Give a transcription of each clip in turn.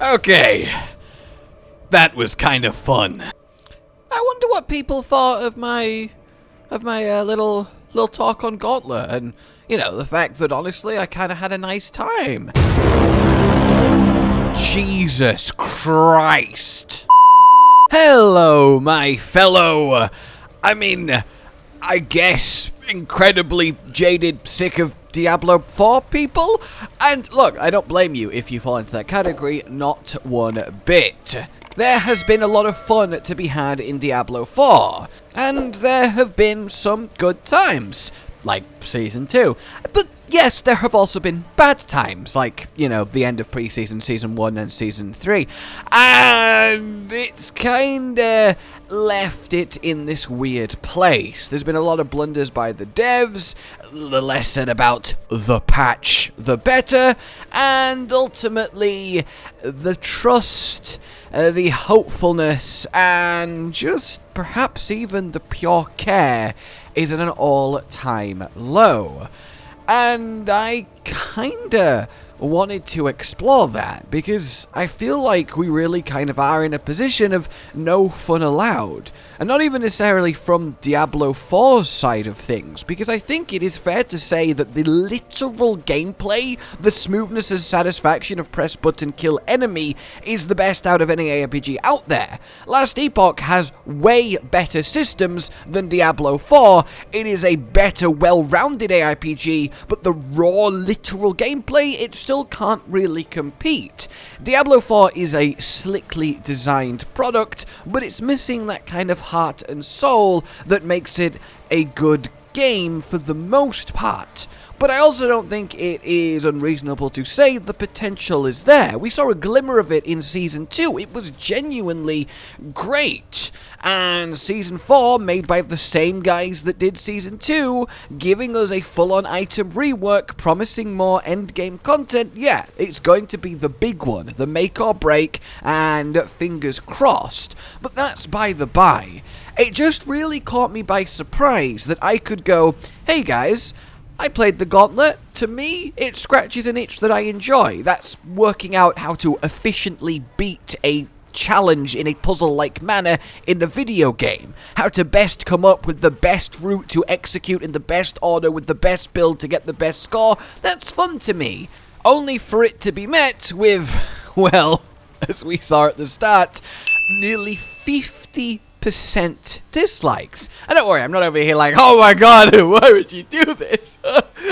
Okay, that was kind of fun. I wonder what people thought of my little talk on Gauntlet, and you know, the fact that honestly I kind of had a nice time. Jesus Christ! Hello, my fellow. I guess incredibly jaded, sick of Diablo 4 people? And look, I don't blame you if you fall into that category, not one bit. There has been a lot of fun to be had in Diablo 4, and there have been some good times, like Season 2. But yes, there have also been bad times, like, you know, the end of pre-season, Season 1 and Season 3. And it's kinda left it in this weird place. There's been a lot of blunders by the devs, the less said about the patch, the better, and ultimately, the trust, the hopefulness, and just perhaps even the pure care is at an all-time low. And I kinda wanted to explore that, because I feel like we really kind of are in a position of no fun allowed. And not even necessarily from Diablo 4's side of things, because I think it is fair to say that the literal gameplay, the smoothness and satisfaction of press button kill enemy, is the best out of any ARPG out there. Last Epoch has way better systems than Diablo 4, it is a better, well-rounded ARPG, but the raw, literal gameplay, it still can't really compete. Diablo 4 is a slickly designed product, but it's missing that kind of heart and soul that makes it a good game for the most part. But I also don't think it is unreasonable to say the potential is there. We saw a glimmer of it in Season 2. It was genuinely great. And Season 4, made by the same guys that did Season 2, giving us a full-on item rework, promising more endgame content, yeah, it's going to be the big one, the make or break, and fingers crossed. But that's by the by. It just really caught me by surprise that I could go, hey guys, I played the Gauntlet. To me, it scratches an itch that I enjoy. That's working out how to efficiently beat a challenge in a puzzle-like manner in a video game. How to best come up with the best route to execute in the best order with the best build to get the best score. That's fun to me. Only for it to be met with, well, as we saw at the start, nearly 50% dislikes. And don't worry, I'm not over here like, oh my god, why would you do this?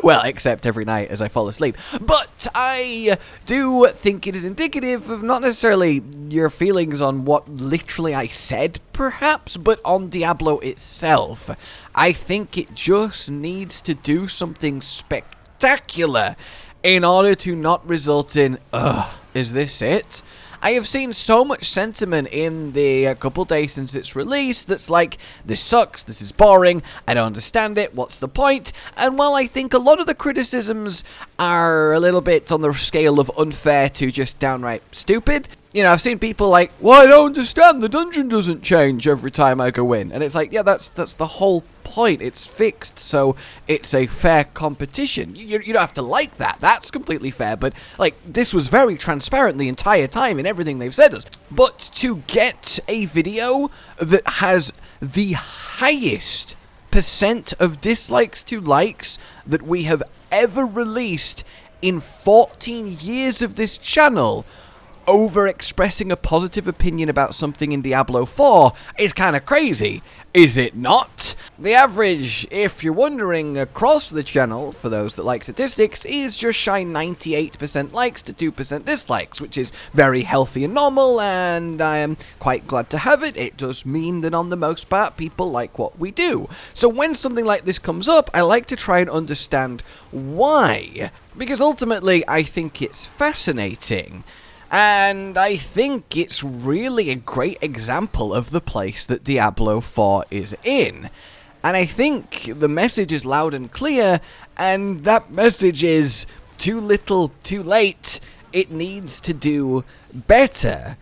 Well, except every night as I fall asleep. But I do think it is indicative of not necessarily your feelings on what literally I said, perhaps, but on Diablo itself. I think it just needs to do something spectacular in order to not result in, is this it? I have seen so much sentiment in the couple days since its release that's like, this sucks, this is boring, I don't understand it, what's the point? And while I think a lot of the criticisms are a little bit on the scale of unfair to just downright stupid, you know, I've seen people like, well, I don't understand, the dungeon doesn't change every time I go in. And it's like, yeah, that's the whole point. It's fixed, so it's a fair competition. You don't have to like that. That's completely fair. But, like, this was very transparent the entire time in everything they've said us. But to get a video that has the highest percent of dislikes to likes that we have ever released in 14 years of this channel, over expressing a positive opinion about something in Diablo 4 is kind of crazy, is it not? The average, if you're wondering, across the channel, for those that like statistics, is just shy 98% likes to 2% dislikes, which is very healthy and normal, and I am quite glad to have it. It does mean that on the most part, people like what we do. So when something like this comes up, I like to try and understand why, because ultimately, I think it's fascinating. And I think it's really a great example of the place that Diablo 4 is in. And I think the message is loud and clear, and that message is too little, too late. It needs to do better.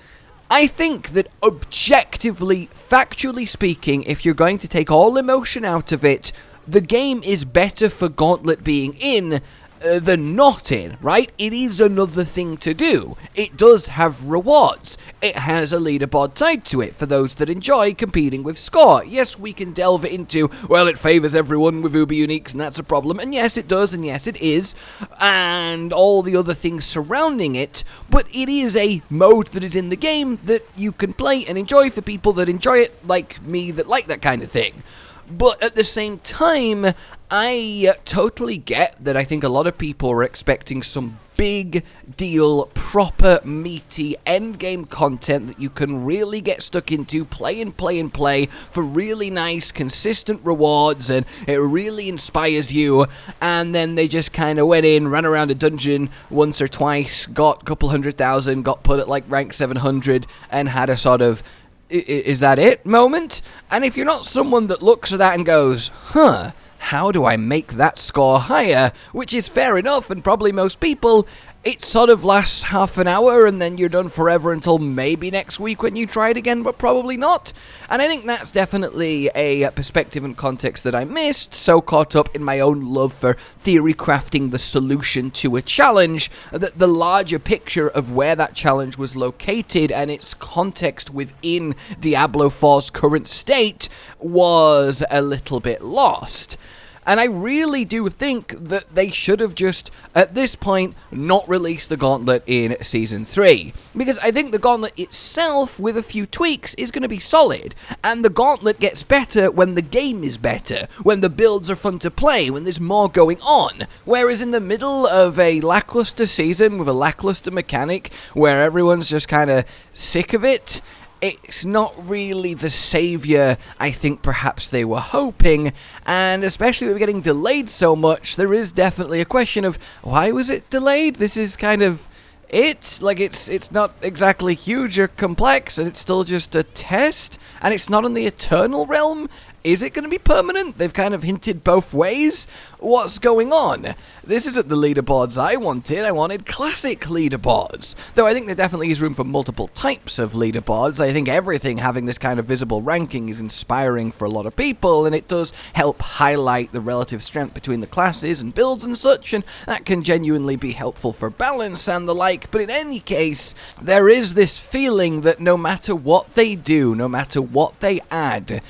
I think that objectively, factually speaking, if you're going to take all emotion out of it, the game is better for Gauntlet being in than not in, right? It is another thing to do. It does have rewards. It has a leaderboard tied to it for those that enjoy competing with score. Yes, we can delve into, well, it favors everyone with Uber Uniques and that's a problem, and yes it does, and yes it is, and all the other things surrounding it, but it is a mode that is in the game that you can play and enjoy for people that enjoy it, like me, that like that kind of thing. But at the same time, I totally get that I think a lot of people are expecting some big deal, proper, meaty, endgame content that you can really get stuck into, play and play and play for really nice, consistent rewards, and it really inspires you, and then they just kind of went in, ran around a dungeon once or twice, got a couple 100,000, got put at like rank 700, and had a sort of, is that it moment? And if you're not someone that looks at that and goes, huh, how do I make that score higher? Which is fair enough, and probably most people, it sort of lasts half an hour and then you're done forever until maybe next week when you try it again, but probably not. And I think that's definitely a perspective and context that I missed, so caught up in my own love for theory crafting the solution to a challenge, that the larger picture of where that challenge was located and its context within Diablo 4's current state was a little bit lost. And I really do think that they should have just, at this point, not released the Gauntlet in Season 3. Because I think the Gauntlet itself, with a few tweaks, is going to be solid. And the Gauntlet gets better when the game is better, when the builds are fun to play, when there's more going on. Whereas in the middle of a lackluster season with a lackluster mechanic, where everyone's just kind of sick of it, it's not really the savior I think perhaps they were hoping, and especially with getting delayed so much, there is definitely a question of, why was it delayed? This is kind of it. Like, it's not exactly huge or complex, and it's still just a test, and it's not in the Eternal Realm. Is it going to be permanent? They've kind of hinted both ways. What's going on? This isn't the leaderboards I wanted. I wanted classic leaderboards. Though I think there definitely is room for multiple types of leaderboards. I think everything having this kind of visible ranking is inspiring for a lot of people, and it does help highlight the relative strength between the classes and builds and such, and that can genuinely be helpful for balance and the like. But in any case, there is this feeling that no matter what they do, no matter what they add,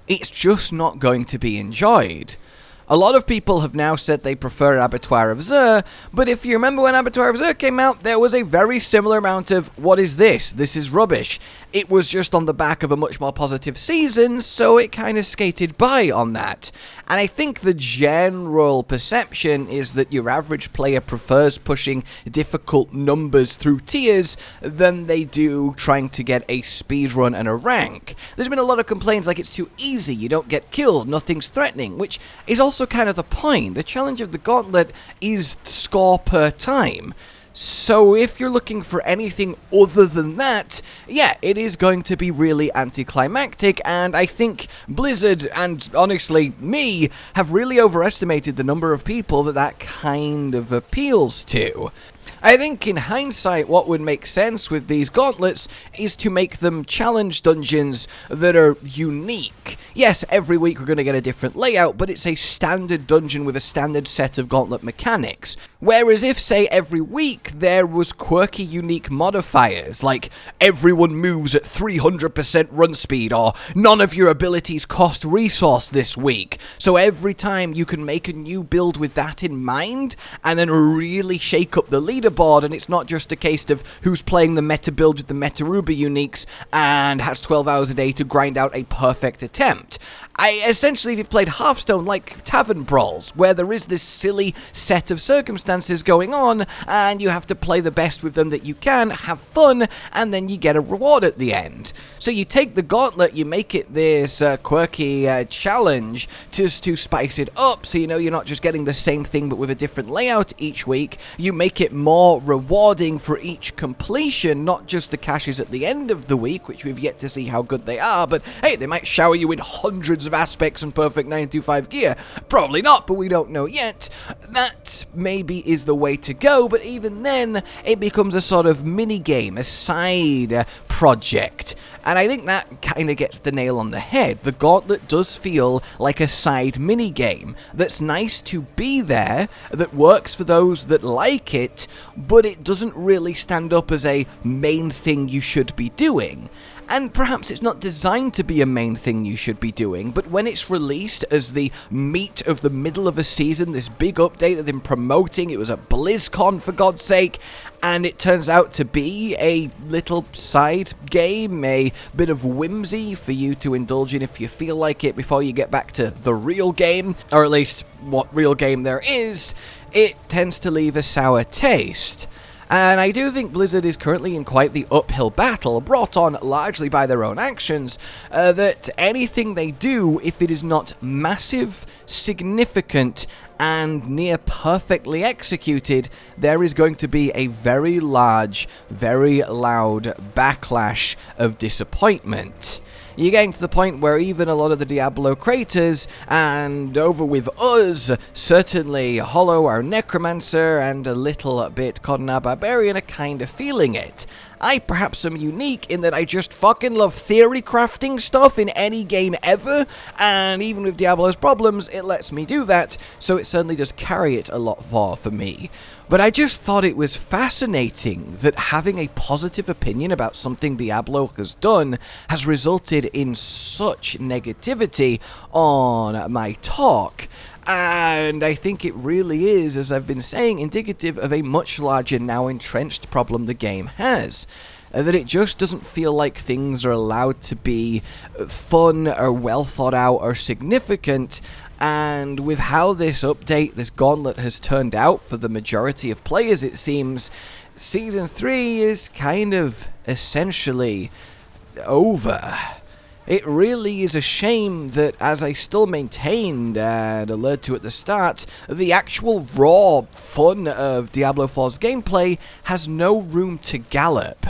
it's just not going to be enjoyed. A lot of people have now said they prefer Abattoir of Zur, but if you remember when Abattoir of Zur came out, there was a very similar amount of, what is this? This is rubbish. It was just on the back of a much more positive season, so it kind of skated by on that. And I think the general perception is that your average player prefers pushing difficult numbers through tiers than they do trying to get a speedrun and a rank. There's been a lot of complaints like it's too easy, you don't get killed, nothing's threatening, which is also kind of the point. The challenge of the Gauntlet is score per time. So if you're looking for anything other than that, yeah, it is going to be really anticlimactic, and I think Blizzard, and honestly me, have really overestimated the number of people that kind of appeals to. I think in hindsight what would make sense with these gauntlets is to make them challenge dungeons that are unique. Yes, every week we're going to get a different layout, but it's a standard dungeon with a standard set of gauntlet mechanics. Whereas if, say, every week there was quirky unique modifiers, like everyone moves at 300% run speed, or none of your abilities cost resource this week, so every time you can make a new build with that in mind, and then really shake up the leaderboard, and it's not just a case of who's playing the meta build with the meta Ruby uniques and has 12 hours a day to grind out a perfect attempt. Essentially, if you played Hearthstone like Tavern Brawls, where there is this silly set of circumstances going on, and you have to play the best with them that you can, have fun, and then you get a reward at the end. So you take the gauntlet, you make it this quirky challenge just to spice it up, so you know you're not just getting the same thing but with a different layout each week. You make it more rewarding for each completion, not just the caches at the end of the week, which we've yet to see how good they are, but hey, they might shower you in hundreds of aspects and perfect 925 gear. Probably not, but we don't know yet. That maybe is the way to go, but even then, it becomes a sort of mini-game, a side project. And I think that kind of gets the nail on the head. The Gauntlet does feel like a side mini-game that's nice to be there, that works for those that like it, but it doesn't really stand up as a main thing you should be doing. And perhaps it's not designed to be a main thing you should be doing, but when it's released as the meat of the middle of a season, this big update that they've been promoting, it was at BlizzCon for God's sake, and it turns out to be a little side game, a bit of whimsy for you to indulge in if you feel like it before you get back to the real game, or at least what real game there is, it tends to leave a sour taste. And I do think Blizzard is currently in quite the uphill battle, brought on largely by their own actions, that anything they do, if it is not massive, significant, and near perfectly executed, there is going to be a very large, very loud backlash of disappointment. You're getting to the point where even a lot of the Diablo creators, and over with us, certainly Hollow, our Necromancer, and a little bit Cotton our Barbarian are kind of feeling it. I perhaps am unique in that I just fucking love theory crafting stuff in any game ever, and even with Diablo's problems, it lets me do that, so it certainly does carry it a lot far for me. But I just thought it was fascinating that having a positive opinion about something Diablo has done has resulted in such negativity on my talk. And I think it really is, as I've been saying, indicative of a much larger, now entrenched problem the game has. That it just doesn't feel like things are allowed to be fun or well thought out or significant. And with how this update, this Gauntlet, has turned out for the majority of players, it seems, Season 3 is kind of essentially over. It really is a shame that, as I still maintained and alluded to at the start, the actual raw fun of Diablo 4's gameplay has no room to gallop.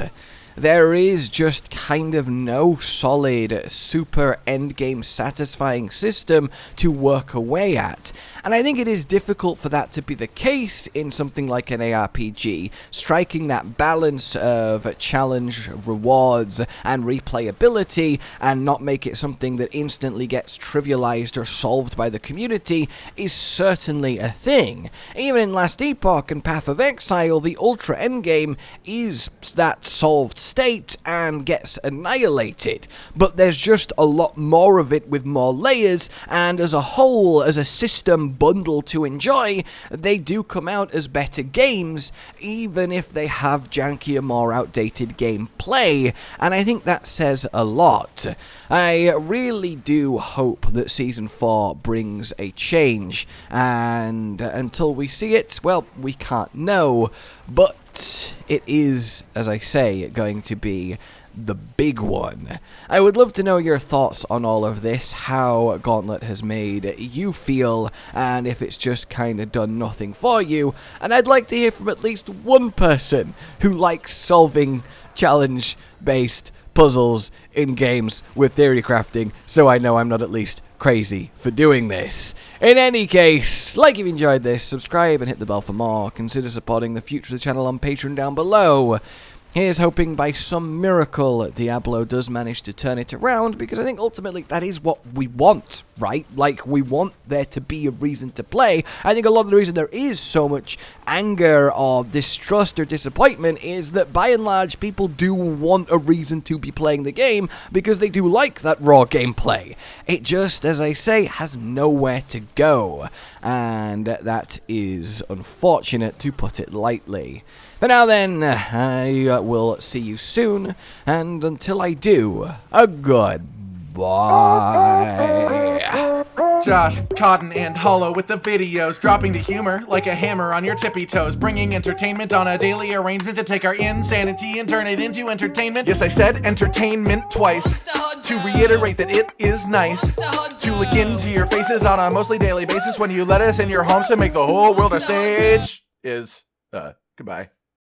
There is just kind of no solid, super endgame satisfying system to work away at. And I think it is difficult for that to be the case in something like an ARPG, striking that balance of challenge, rewards, and replayability, and not make it something that instantly gets trivialized or solved by the community, is certainly a thing. Even in Last Epoch and Path of Exile, the ultra endgame is that solved state and gets annihilated, but there's just a lot more of it with more layers, and as a whole, as a system bundle to enjoy, they do come out as better games, even if they have jankier, more outdated gameplay, and I think that says a lot. I really do hope that Season 4 brings a change, and until we see it, well, we can't know, but it is, as I say, going to be the big one. I would love to know your thoughts on all of this, how Gauntlet has made you feel, and if it's just kind of done nothing for you, and I'd like to hear from at least one person who likes solving challenge-based puzzles in games with theory crafting, so I know I'm not at least crazy for doing this. In any case, like if you enjoyed this, subscribe and hit the bell for more. Consider supporting the future of the channel on Patreon down below. Here's hoping by some miracle Diablo does manage to turn it around, because I think ultimately that is what we want, right? Like, we want there to be a reason to play. I think a lot of the reason there is so much anger or distrust or disappointment is that by and large people do want a reason to be playing the game because they do like that raw gameplay. It just, as I say, has nowhere to go, and that is unfortunate, to put it lightly. For now then, I will see you soon, and until I do, a goodbye. Josh, Cotton, and Hollow with the videos, dropping the humor like a hammer on your tippy toes, bringing entertainment on a daily arrangement to take our insanity and turn it into entertainment. Yes, I said entertainment twice, to reiterate that it is nice to look into your faces on a mostly daily basis when you let us in your homes to make the whole world a stage. Goodbye.